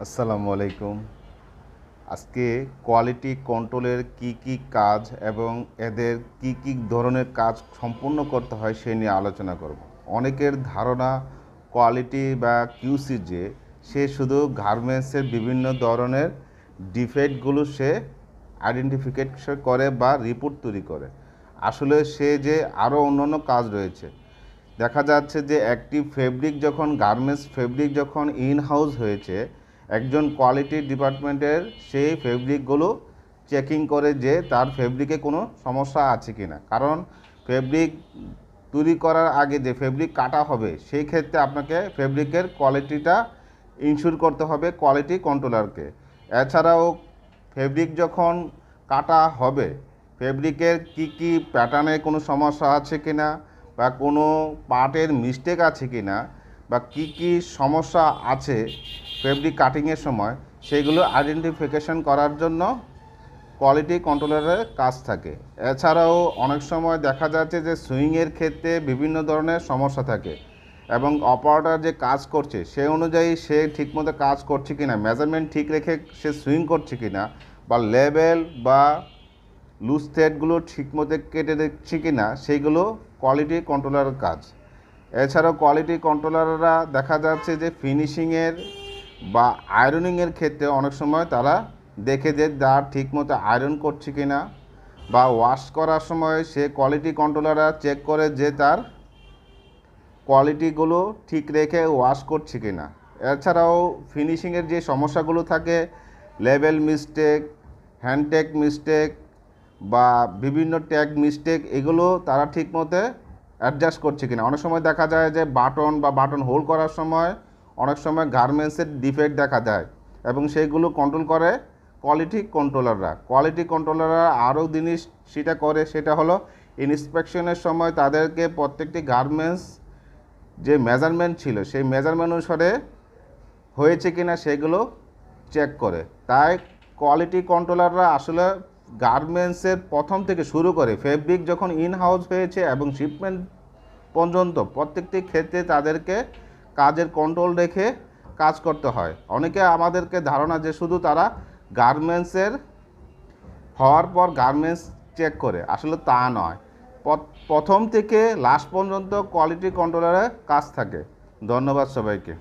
আসসালামু আলাইকুম। আজকে কোয়ালিটি কন্ট্রোলের কি কাজ এবং এদের কি ধরনের কাজ সম্পূর্ণ করতে হয় সে নিয়ে আলোচনা করব। অনেকের ধারণা কোয়ালিটি বা কিউসি যে সে শুধু গার্মেন্টসের বিভিন্ন ধরনের ডিফেক্টগুলো সে আইডেন্টিফিকেশন করে বা রিপোর্ট তৈরি করে। আসলে সে যে আরও অন্যান্য কাজ রয়েছে। দেখা যাচ্ছে যে একটি ফেব্রিক যখন গার্মেন্টস ফেব্রিক যখন ইন হাউস হয়েছে, একজন কোয়ালিটি ডিপার্টমেন্টের সেই ফেব্রিকগুলো চেকিং করে যে তার ফেব্রিকে কোনো সমস্যা আছে কি না। কারণ ফেব্রিক তৈরি করার আগে যে ফেব্রিক কাটা হবে সেই ক্ষেত্রে আপনাকে ফেব্রিকের কোয়ালিটিটা ইনশিওর করতে হবে কোয়ালিটি কন্ট্রোলারকে। এছাড়াও ফেব্রিক যখন কাটা হবে, ফেব্রিকের কি প্যাটার্নে কোনো সমস্যা আছে কি না, বা কোনো পার্টের মিস্টেক আছে কি না, বা কি সমস্যা আছে ফেব্রিক কাটিংয়ের সময়, সেগুলো আইডেন্টিফিকেশন করার জন্য কোয়ালিটি কন্ট্রোলারের কাজ থাকে। এছাড়াও অনেক সময় দেখা যাচ্ছে যে সুইংয়ের ক্ষেত্রে বিভিন্ন ধরনের সমস্যা থাকে এবং অপারেটর যে কাজ করছে সে অনুযায়ী সে ঠিকমতো কাজ করছে কি না, মেজারমেন্ট ঠিক রেখে সে সুইং করছে কি না, বা লেভেল বা লুজ থ্রেডগুলো ঠিকমতো কেটে দিচ্ছে কি না, সেইগুলো কোয়ালিটি কন্ট্রোলারের কাজ। এছাড়াও কোয়ালিটি কন্ট্রোলাররা দেখা যাচ্ছে যে ফিনিশিংয়ের বা আয়রনিংয়ের ক্ষেত্রে অনেক সময় তারা দেখে যে তার ঠিকমতো আয়রন করছে কি না, বা ওয়াশ করার সময় সে কোয়ালিটি কন্ট্রোলাররা চেক করে যে তার কোয়ালিটিগুলো ঠিক রেখে ওয়াশ করছে কি না। এছাড়াও ফিনিশিংয়ের যে সমস্যাগুলো থাকে, লেভেল মিস্টেক, হ্যান্ডটেক মিস্টেক বা বিভিন্ন ট্যাগ মিস্টেক, এগুলো তারা ঠিকমতো অ্যাডজাস্ট করছে কিনা। অনেক সময় দেখা যায় যে বাটন হোল্ড করার সময় অনেক সময় গার্মেন্টসের ডিফেক্ট দেখা যায় এবং সেইগুলো কন্ট্রোল করে কোয়ালিটি কন্ট্রোলাররা আরও জিনিস সেটা করে, সেটা হলো ইন্সপেকশনের সময় তাদেরকে প্রত্যেকটি গার্মেন্টস যে মেজারমেন্ট ছিল সেই মেজারমেন্ট অনুসারে হয়েছে কিনা সেগুলো চেক করে। তাই কোয়ালিটি কন্ট্রোলাররা আসলে গার্মেন্টসের প্রথম থেকে শুরু করে ফেব্রিক যখন ইন হাউস হয়েছে এবং শিপমেন্ট পর্যন্ত প্রত্যেকটি ক্ষেত্রে তাদেরকে কাজের কন্ট্রোল রেখে কাজ করতে হয়। অনেকে আমাদেরকে ধারণা যে শুধু তারা গার্মেন্টসের হওয়ার পর গার্মেন্টস চেক করে, আসলে তা নয়। প্রথম থেকে লাস্ট পর্যন্ত কোয়ালিটি কন্ট্রোলারের কাজ থাকে। ধন্যবাদ সবাইকে।